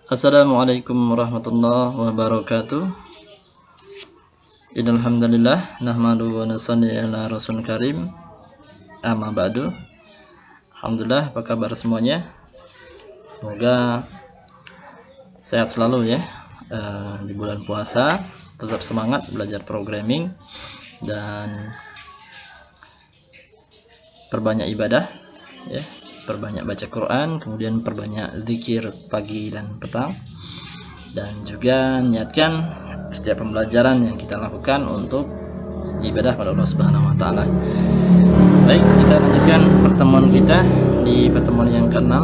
Assalamualaikum warahmatullahi wabarakatuh. Innal hamdalillah nahmaduhu wa nusalli ala rasul karim. Amma ba'du. Alhamdulillah, apa kabar semuanya? Semoga sehat selalu ya. Di bulan puasa tetap semangat belajar programming dan perbanyak ibadah ya. Perbanyak baca Quran, kemudian perbanyak zikir pagi dan petang, dan juga niatkan setiap pembelajaran yang kita lakukan untuk ibadah pada Allah Subhanahu wa taala. Baik, kita lanjutkan pertemuan kita di pertemuan yang ke-6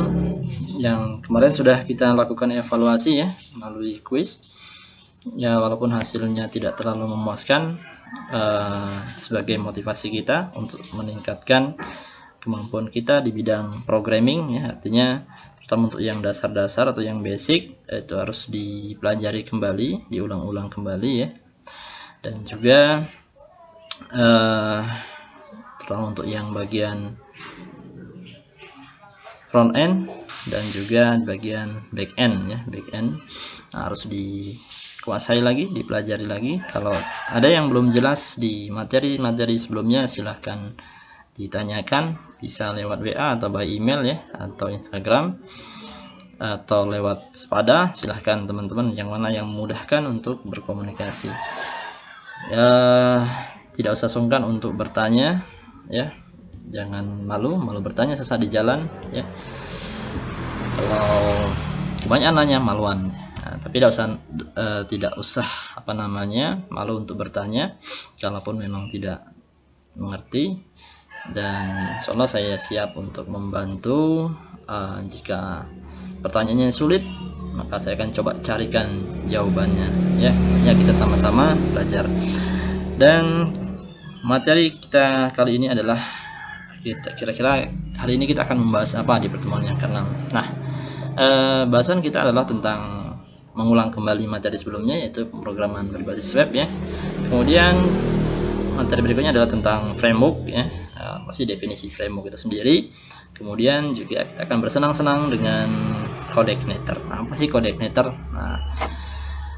yang kemarin sudah kita lakukan evaluasi ya melalui kuis. Ya, walaupun hasilnya tidak terlalu memuaskan, sebagai motivasi kita untuk meningkatkan kemampuan kita di bidang programming ya, artinya terutama untuk yang dasar-dasar atau yang basic itu harus dipelajari kembali, diulang-ulang kembali ya. Dan juga terutama untuk yang bagian front end dan juga bagian back end ya, harus dikuasai lagi, dipelajari lagi. Kalau ada yang belum jelas di materi-materi sebelumnya, silahkan ditanyakan, bisa lewat WA atau by email ya, atau Instagram atau lewat Spada. Silahkan teman-teman, yang mana yang memudahkan untuk berkomunikasi ya. Tidak usah sungkan untuk bertanya ya, jangan malu bertanya sesaat di jalan ya. Kalau kebanyakan nanya maluan, tapi tidak usah malu untuk bertanya kalaupun memang tidak mengerti. Dan insyaallah saya siap untuk membantu. Jika pertanyaannya sulit, maka saya akan coba carikan jawabannya ya. Ya, kita sama-sama belajar. Dan materi kita kali ini adalah, kira-kira hari ini kita akan membahas apa di pertemuan yang ke-6. Nah, bahasan kita adalah tentang mengulang kembali materi sebelumnya, yaitu pemrograman berbasis web ya. Kemudian materi berikutnya adalah tentang framework ya, masih definisi framework itu sendiri. Kemudian juga kita akan bersenang-senang dengan CodeIgniter. Apa sih CodeIgniter?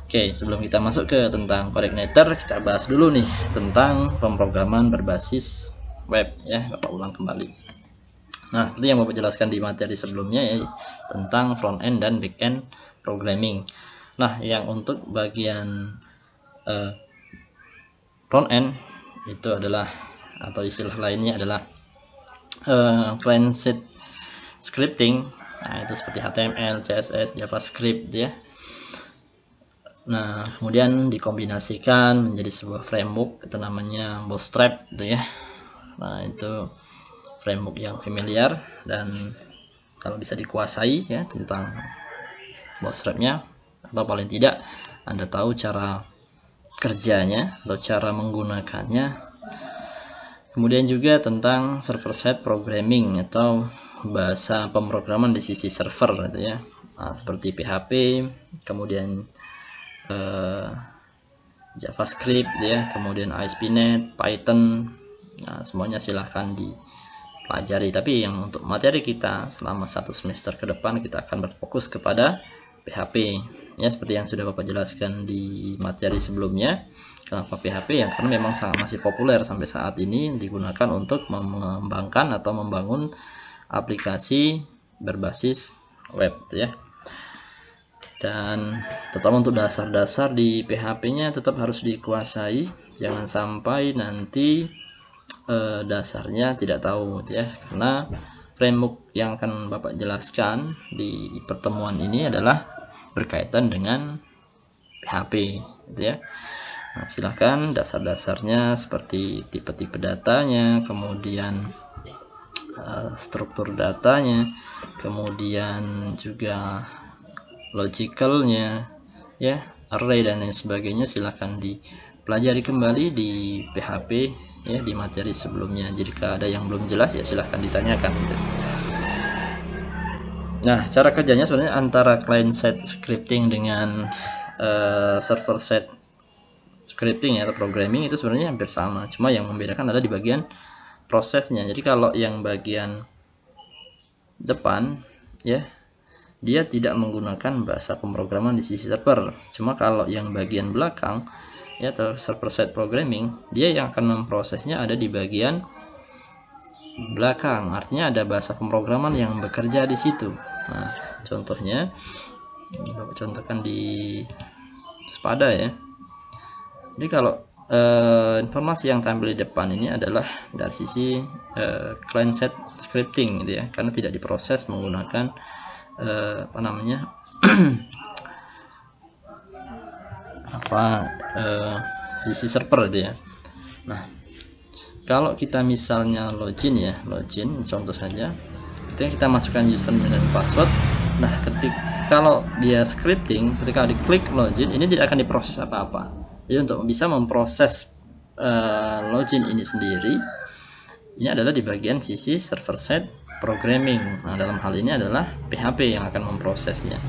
Oke, sebelum kita masuk ke tentang CodeIgniter, kita bahas dulu nih tentang pemrograman berbasis web ya. Bapak ulang kembali. Nah, itu yang Bapak jelaskan di materi sebelumnya ya, tentang front end dan back end programming. Nah, yang untuk bagian front end itu adalah, atau istilah lainnya adalah client-side scripting. Nah, itu seperti HTML, CSS, JavaScript ya. Nah, kemudian dikombinasikan menjadi sebuah framework, itu namanya Bootstrap gitu ya. Nah, itu framework yang familiar, dan kalau bisa dikuasai ya tentang Bootstrapnya, atau paling tidak Anda tahu cara kerjanya atau cara menggunakannya. Kemudian juga tentang server-side programming atau bahasa pemrograman di sisi server gitu ya. Nah, seperti PHP, kemudian JavaScript ya, kemudian ASP.NET, Python. Nah, semuanya silahkan dipelajari. Tapi yang untuk materi kita selama 1 semester ke depan, kita akan berfokus kepada PHP ya, seperti yang sudah Bapak jelaskan di materi sebelumnya. Kenapa PHP? Karena memang masih populer sampai saat ini, digunakan untuk mengembangkan atau membangun aplikasi berbasis web ya. Dan terutama untuk dasar-dasar di PHP-nya tetap harus dikuasai, jangan sampai nanti dasarnya tidak tahu ya. Karena framework yang akan Bapak jelaskan di pertemuan ini adalah berkaitan dengan PHP gitu ya. Nah, silahkan dasar-dasarnya seperti tipe-tipe datanya, kemudian struktur datanya, kemudian juga logicalnya ya, array dan lain sebagainya, silahkan dipelajari kembali di PHP ya, di materi sebelumnya. Jika ada yang belum jelas ya silahkan ditanyakan gitu. Nah, cara kerjanya sebenarnya antara client-side scripting dengan server-side scripting atau programming itu sebenarnya hampir sama, cuma yang membedakan ada di bagian prosesnya. Jadi kalau yang bagian depan ya, dia tidak menggunakan bahasa pemrograman di sisi server. Cuma kalau yang bagian belakang ya, atau server side programming, dia yang akan memprosesnya ada di bagian belakang, artinya ada bahasa pemrograman yang bekerja di situ. Nah, contohnya Bapak contohkan di Spada ya. Jadi kalau informasi yang tampil di depan ini adalah dari sisi client side scripting gitu ya, karena tidak diproses menggunakan apa namanya sisi server gitu ya. Nah, kalau kita misalnya login contoh saja, ketika kita masukkan username dan password. Nah, kalau dia scripting, ketika diklik login, ini tidak akan diproses apa-apa. Jadi untuk bisa memproses login ini sendiri, ini adalah di bagian sisi server side programming. Nah, dalam hal ini adalah PHP yang akan memprosesnya.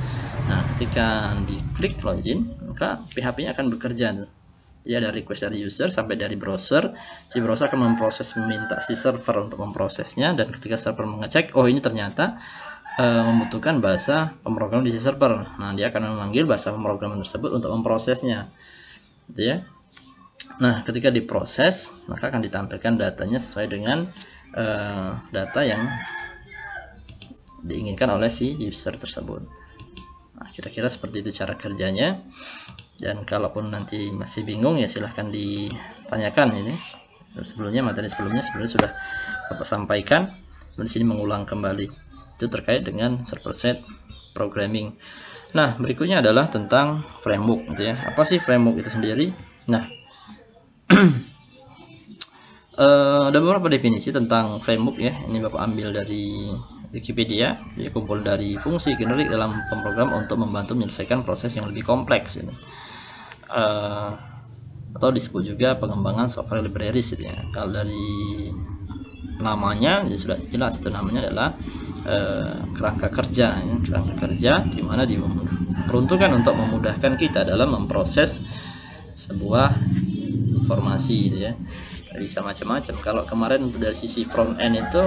Nah, ketika diklik login, maka PHP-nya akan bekerja. Jadi ada request dari user sampai dari browser, si browser akan memproses, meminta si server untuk memprosesnya, dan ketika server mengecek, oh ini ternyata membutuhkan bahasa pemrograman di si server. Nah, dia akan memanggil bahasa pemrograman tersebut untuk memprosesnya, gitu ya. Nah, ketika diproses, maka akan ditampilkan datanya sesuai dengan data yang diinginkan oleh si user tersebut. Nah, kira-kira seperti itu cara kerjanya. Dan kalaupun nanti masih bingung ya silahkan ditanyakan ini. Sebelumnya materi sebelumnya sebenarnya sudah Bapak sampaikan. Di sini mengulang kembali. Itu terkait dengan server side programming. Nah, berikutnya adalah tentang framework gitu ya. Apa sih framework itu sendiri? Nah, ada beberapa definisi tentang framework ya. Ini Bapak ambil dari Wikipedia. Dia kumpul dari fungsi generik dalam pemrogram untuk membantu menyelesaikan proses yang lebih kompleks ini. Atau disebut juga pengembangan software libraries gitu ya. Kalau dari namanya ya sudah jelas, itu namanya adalah kerangka kerja ya. Kerangka kerja di mana diperuntukkan untuk memudahkan kita dalam memproses sebuah informasi gitu ya. Bisa macam-macam. Kalau kemarin untuk dari sisi front end itu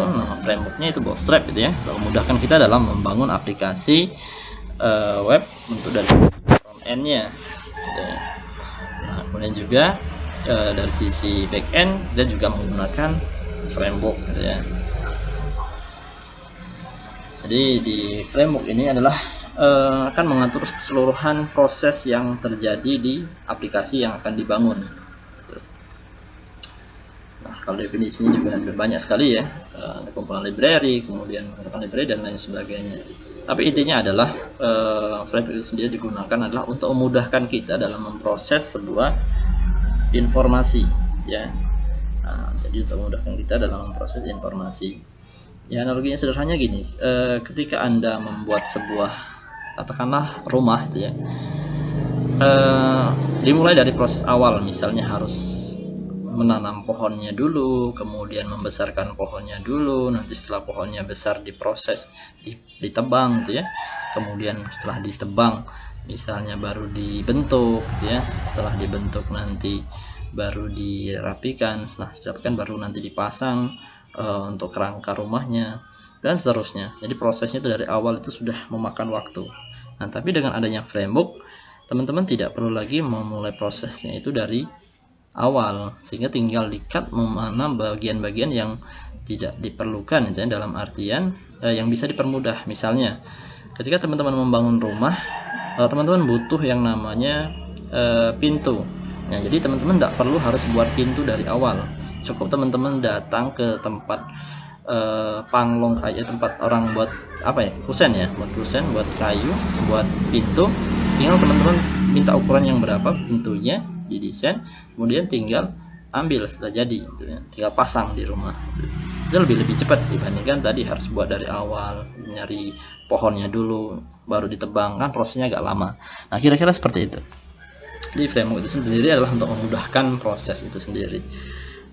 frameworknya itu Bootstrap gitu ya, untuk memudahkan kita dalam membangun aplikasi web untuk dari front end-nya gitu ya. Nah, kemudian juga dari sisi back end dan juga menggunakan framework gitu ya. Jadi di framework ini adalah akan mengatur keseluruhan proses yang terjadi di aplikasi yang akan dibangun. Nah, kalau definisinya juga banyak sekali ya, ada kumpulan library, kemudian menggunakan library dan lain sebagainya. Tapi intinya adalah framework itu sendiri digunakan adalah untuk memudahkan kita dalam memproses sebuah informasi, ya. Nah, jadi untuk memudahkan kita dalam memproses informasi. Ya, analoginya sederhananya gini, ketika Anda membuat sebuah katakanlah rumah, itu ya, dimulai dari proses awal, misalnya harus menanam pohonnya dulu, kemudian membesarkan pohonnya dulu, nanti setelah pohonnya besar diproses, ditebang gitu ya, kemudian setelah ditebang misalnya baru dibentuk ya, setelah dibentuk nanti baru dirapikan, setelah dirapikan baru nanti dipasang untuk kerangka rumahnya dan seterusnya. Jadi prosesnya itu dari awal itu sudah memakan waktu. Nah, tapi dengan adanya framework, teman-teman tidak perlu lagi memulai prosesnya itu dari awal, sehingga tinggal di-cut mana bagian-bagian yang tidak diperlukan ya, dalam artian yang bisa dipermudah. Misalnya ketika teman-teman membangun rumah, teman-teman butuh yang namanya pintu. Nah, jadi teman-teman tidak perlu harus buat pintu dari awal, cukup teman-teman datang ke tempat panglong kayu, tempat orang buat apa ya, kusen ya, buat kusen, buat kayu, buat pintu, tinggal teman-teman minta ukuran yang berapa pintunya, didesain, kemudian tinggal ambil setelah jadi gitu ya. Tinggal pasang di rumah. Itu lebih cepat dibandingkan tadi harus buat dari awal, nyari pohonnya dulu baru ditebang, kan prosesnya agak lama. Nah, kira-kira seperti itu. Jadi framework itu sendiri adalah untuk memudahkan proses itu sendiri,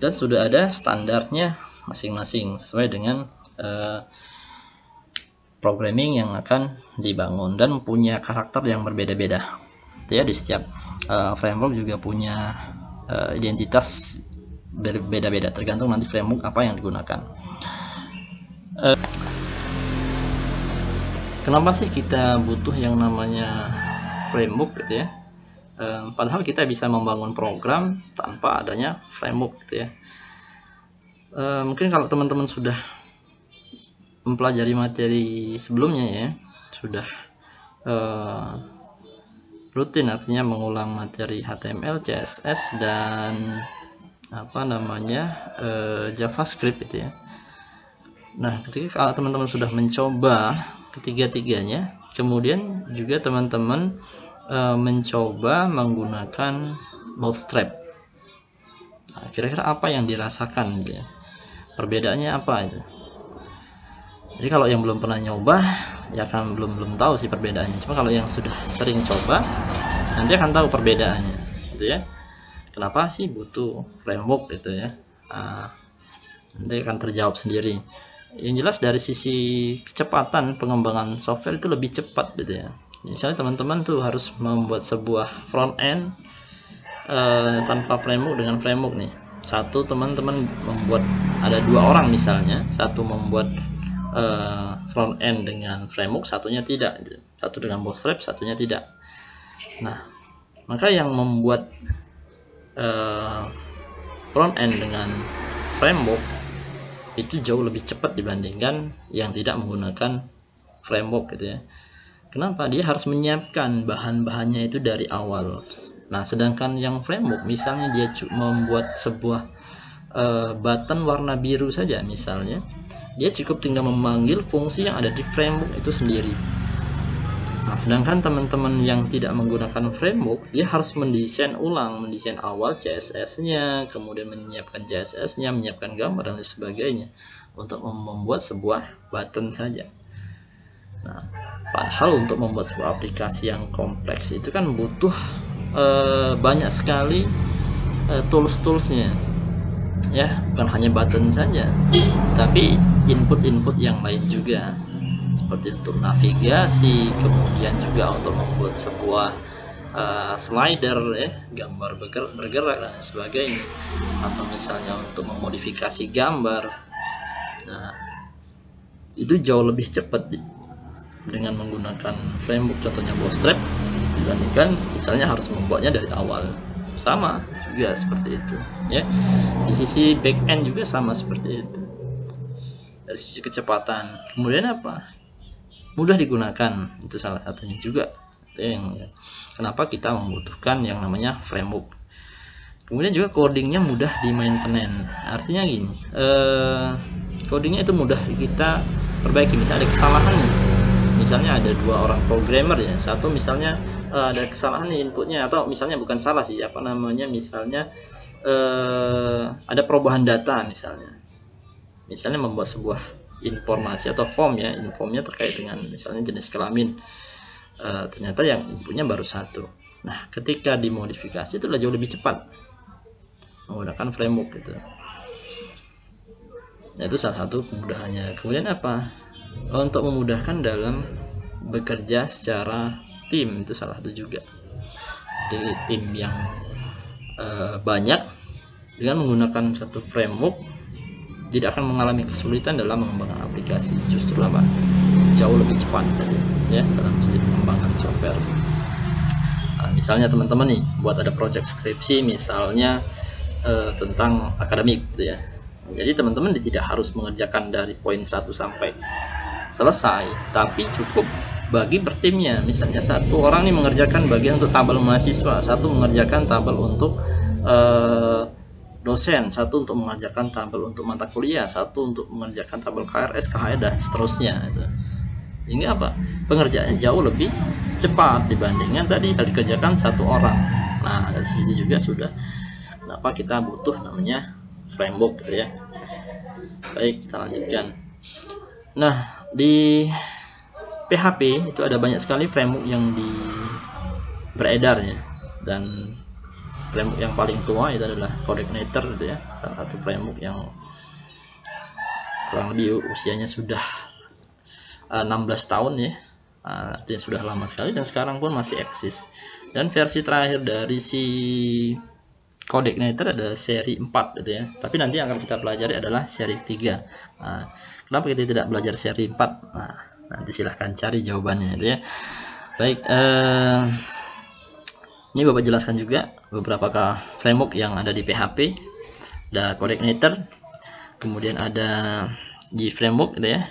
dan sudah ada standarnya masing-masing sesuai dengan programming yang akan dibangun dan punya karakter yang berbeda-beda ya. Di setiap framework juga punya identitas berbeda-beda, tergantung nanti framework apa yang digunakan. kenapa sih kita butuh yang namanya framework gitu ya? Padahal kita bisa membangun program tanpa adanya framework gitu ya. Mungkin kalau teman-teman sudah mempelajari materi sebelumnya ya, sudah rutin, artinya mengulang materi HTML, CSS dan JavaScript itu ya. Nah, ketika kalau teman-teman sudah mencoba ketiga-tiganya, kemudian juga teman-teman mencoba menggunakan Bootstrap. Nah, kira-kira apa yang dirasakan gitu ya? Perbedaannya apa itu? Jadi kalau yang belum pernah nyoba ya kan belum tahu sih perbedaannya. Cuma kalau yang sudah sering coba nanti akan tahu perbedaannya gitu ya. Kenapa sih butuh framework gitu ya? Nanti akan terjawab sendiri. Yang jelas dari sisi kecepatan pengembangan software itu lebih cepat gitu ya. Misalnya teman-teman tuh harus membuat sebuah front end tanpa framework dengan framework nih. Satu teman-teman membuat, ada 2 orang misalnya, satu membuat front end dengan framework, satunya tidak, satu dengan Bootstrap, satunya tidak. Nah, maka yang membuat front end dengan framework itu jauh lebih cepat dibandingkan yang tidak menggunakan framework gitu ya. Kenapa? Dia harus menyiapkan bahan-bahannya itu dari awal. Nah, sedangkan yang framework misalnya dia membuat sebuah button warna biru saja misalnya, dia cukup tinggal memanggil fungsi yang ada di framework itu sendiri. Nah, sedangkan teman-teman yang tidak menggunakan framework, dia harus mendesain awal CSS-nya, kemudian menyiapkan CSS-nya, menyiapkan gambar dan lain sebagainya untuk membuat sebuah button saja. Nah, padahal untuk membuat sebuah aplikasi yang kompleks itu kan butuh banyak sekali tools-toolsnya. Ya, bukan hanya button saja, tapi input-input yang lain juga, seperti untuk navigasi, kemudian juga untuk membuat sebuah slider ya, gambar bergerak dan sebagainya, atau misalnya untuk memodifikasi gambar. Nah, itu jauh lebih cepat dengan menggunakan framework, contohnya Bootstrap, dibandingkan misalnya harus membuatnya dari awal. Sama juga seperti itu ya. Di sisi back end juga sama seperti itu. Dari sisi kecepatan, kemudian apa? Mudah digunakan, itu salah satunya juga. Kenapa kita membutuhkan yang namanya framework. Kemudian juga codingnya mudah di maintenance. Artinya gini, codingnya itu mudah kita perbaiki. Misalnya ada kesalahan nih, misalnya ada 2 orang programmer ya, satu misalnya ada kesalahan nih inputnya, atau misalnya bukan salah sih, misalnya ada perubahan data misalnya membuat sebuah informasi atau form ya, informnya terkait dengan misalnya jenis kelamin, ternyata yang inputnya baru 1. Nah, ketika dimodifikasi itu jauh lebih cepat menggunakan framework gitu. Nah, itu salah satu kemudahannya. Kemudian apa? Untuk memudahkan dalam bekerja secara tim, itu salah satu juga. Jadi tim yang banyak dengan menggunakan satu framework tidak akan mengalami kesulitan dalam mengembangkan aplikasi, justru apa? Jauh lebih cepat tadi ya dalam sisi pengembangan software. Nah, misalnya teman-teman nih buat ada project skripsi misalnya tentang akademik gitu ya. Jadi teman-teman tidak harus mengerjakan dari poin 1 sampai selesai, tapi cukup bagi bertimnya. Misalnya satu orang nih mengerjakan bagian untuk tabel mahasiswa, satu mengerjakan tabel untuk dosen, satu untuk mengerjakan tabel untuk mata kuliah, satu untuk mengerjakan tabel KRS, KHR dan seterusnya itu. Sehingga apa? Pengerjaannya jauh lebih cepat dibandingkan tadi kalau dikerjakan satu orang. Nah, dari sini juga sudah kenapa kita butuh namanya framework gitu ya. Baik, kita lanjutkan. Nah, di PHP itu ada banyak sekali framework yang beredar ya, dan framework yang paling tua itu adalah CodeIgniter gitu ya, salah satu framework yang kurang lebih usianya sudah 16 tahun ya, artinya sudah lama sekali dan sekarang pun masih eksis. Dan versi terakhir dari si CodeIgniter ada seri 4 gitu ya, tapi nanti yang akan kita pelajari adalah seri 3. Nah, kenapa kita tidak belajar seri 4? Nah, Nanti silahkan cari jawabannya ya. Baik, ini Bapak jelaskan juga beberapa framework yang ada di PHP. Ada coordinator, kemudian ada G framework gitu ya,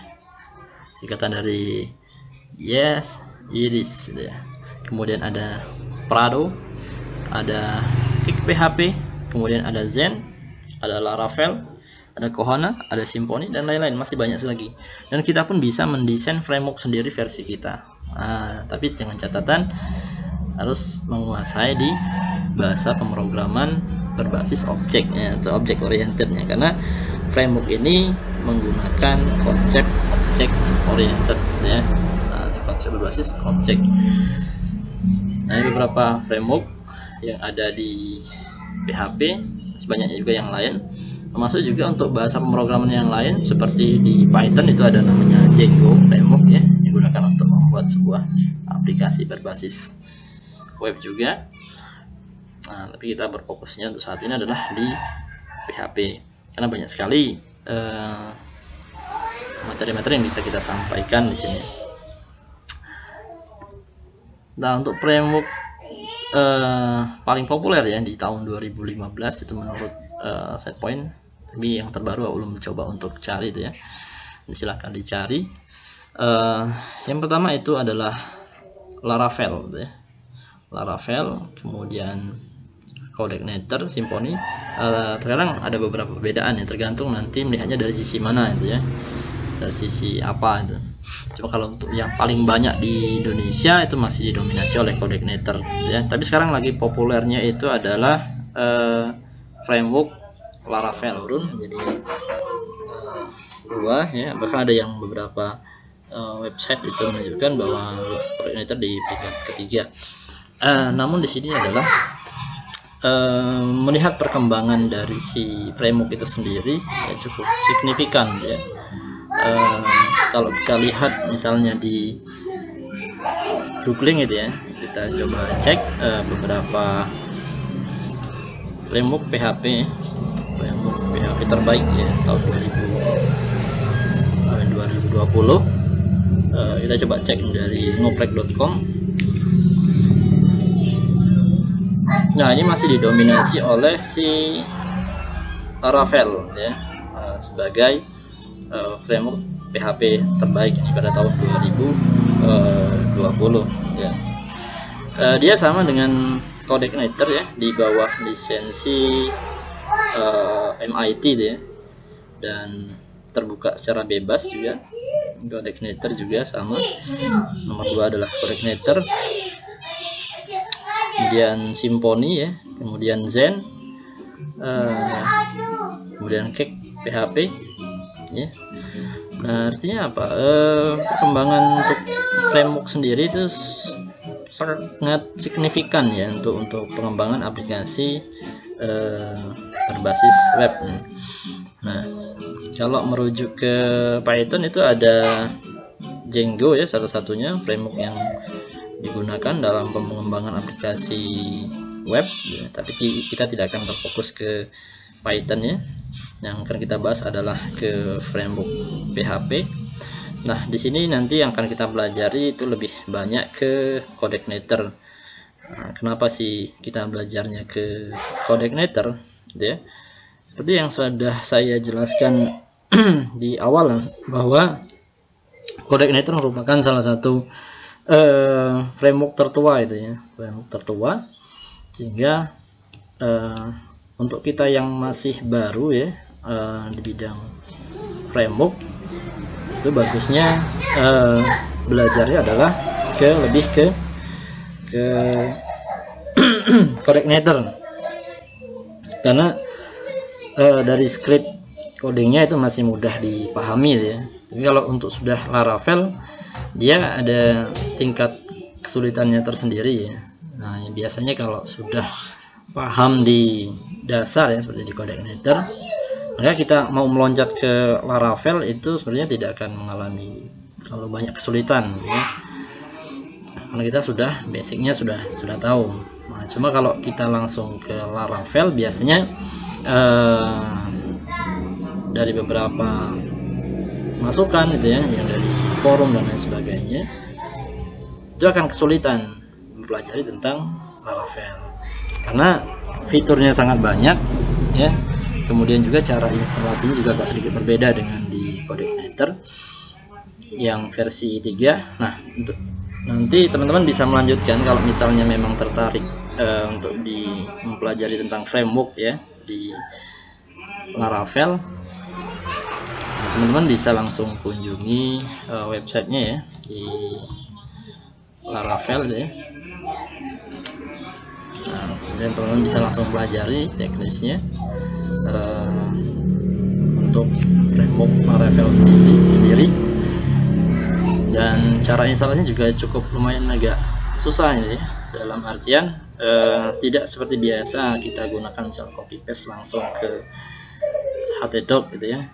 singkatan dari Yes, Iris gitu ya. Kemudian ada Prado, ada Kick PHP, kemudian ada Zen, ada Laravel, ada Kohana, ada Symfony, dan lain-lain, masih banyak lagi. Dan kita pun bisa mendesain framework sendiri versi kita. Tapi dengan catatan harus menguasai di bahasa pemrograman berbasis objek ya, atau objek orientednya, karena framework ini menggunakan konsep objek oriented ya. Konsep berbasis objek. Nah, ini beberapa framework yang ada di PHP, sebanyak juga yang lain, termasuk juga untuk bahasa pemrograman yang lain seperti di Python itu ada namanya Django framework ya, digunakan untuk membuat sebuah aplikasi berbasis web juga. Tapi kita berfokusnya untuk saat ini adalah di PHP karena banyak sekali materi-materi yang bisa kita sampaikan di sini. Nah, untuk framework paling populer ya di tahun 2015 itu menurut Setpoint, tapi yang terbaru belum mencoba untuk cari itu ya. Silahkan dicari. Yang pertama itu adalah Laravel gitu ya. Laravel, kemudian coordinator, Symfony. Terkadang ada beberapa perbedaan ya, tergantung nanti melihatnya dari sisi mana itu ya, dari sisi apa itu. Cuma kalau untuk yang paling banyak di Indonesia itu masih didominasi oleh coordinator ya. Tapi sekarang lagi populernya itu adalah framework Laravel, turun jadi dua ya. Bahkan ada yang beberapa website itu menunjukkan bahwa coordinator di peringkat ketiga. Namun di sini adalah melihat perkembangan dari si framework itu sendiri ya, cukup signifikan ya. Kalau kita lihat misalnya di googling gitu ya, kita coba cek beberapa framework PHP terbaik ya tahun 2020. Kita coba cek dari ngoprek.com. Nah, ini masih didominasi oleh si Laravel ya, sebagai framework PHP terbaik ini pada tahun 2020 ya. Dia sama dengan coordinator ya, di bawah lisensi MIT ya, dan terbuka secara bebas juga. Coordinator juga sama. Nomor 2 adalah coordinator, kemudian Symfony ya, kemudian Zen, kemudian Kick PHP ya. Nah, artinya apa? Perkembangan untuk framework sendiri itu sangat signifikan ya untuk pengembangan aplikasi berbasis web. Nah, kalau merujuk ke Python itu ada Django ya, salah satunya framework yang digunakan dalam pengembangan aplikasi web ya. Tapi kita tidak akan terfokus ke Python ya. Yang akan kita bahas adalah ke framework PHP. Nah, di sini nanti yang akan kita pelajari itu lebih banyak ke coordinator. Nah, kenapa sih kita belajarnya ke coordinator gitu ya? Seperti yang sudah saya jelaskan di awal bahwa coordinator merupakan salah satu framework tertua itu ya, framework tertua, sehingga untuk kita yang masih baru ya di bidang framework itu bagusnya belajarnya adalah lebih ke coordinator, karena dari script codingnya itu masih mudah dipahami ya. Tapi kalau untuk sudah Laravel, dia ada tingkat kesulitannya tersendiri ya. Nah, biasanya kalau sudah paham di dasar ya, seperti di coordinator, maka kita mau meloncat ke Laravel itu sebenarnya tidak akan mengalami terlalu banyak kesulitan ya. Karena kita sudah basicnya sudah tahu. Nah, cuma kalau kita langsung ke Laravel biasanya dari beberapa masukan gitu ya, yang dari forum dan lain sebagainya, itu akan kesulitan mempelajari tentang Laravel karena fiturnya sangat banyak ya. Kemudian juga cara instalasinya juga agak sedikit berbeda dengan di CodeIgniter yang versi 3. Nah, untuk nanti teman-teman bisa melanjutkan kalau misalnya memang tertarik untuk mempelajari tentang framework ya di Laravel. Nah, teman-teman bisa langsung kunjungi websitenya ya di Laravel ya. Nah, kemudian teman-teman bisa langsung pelajari teknisnya untuk framework Laravel sendiri. Dan cara instalasinya juga cukup lumayan agak susah ya, dalam artian tidak seperti biasa kita gunakan misal copy paste langsung ke htdoc gitu ya.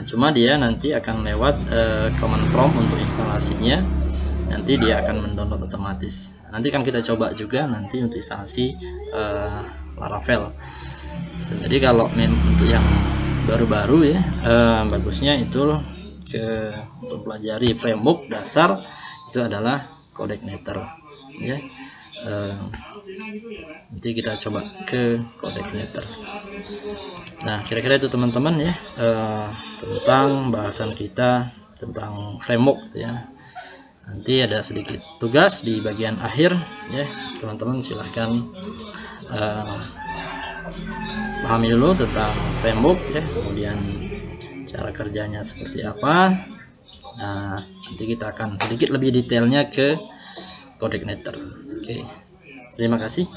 Cuma dia nanti akan lewat command prompt untuk instalasinya, nanti dia akan mendownload otomatis. Nanti kan kita coba juga nanti untuk instalasi Laravel. Jadi kalau untuk yang baru-baru ya, bagusnya itu untuk pelajari framework dasar itu adalah CodeIgniter ya. Nanti kita coba ke CodeIgniter. Nah, kira-kira itu teman-teman ya, tentang bahasan kita tentang framework ya. Nanti ada sedikit tugas di bagian akhir ya, teman-teman silahkan pahami dulu tentang framework ya, kemudian cara kerjanya seperti apa. Nah, nanti kita akan sedikit lebih detailnya ke CodeIgniter. Oke, terima kasih.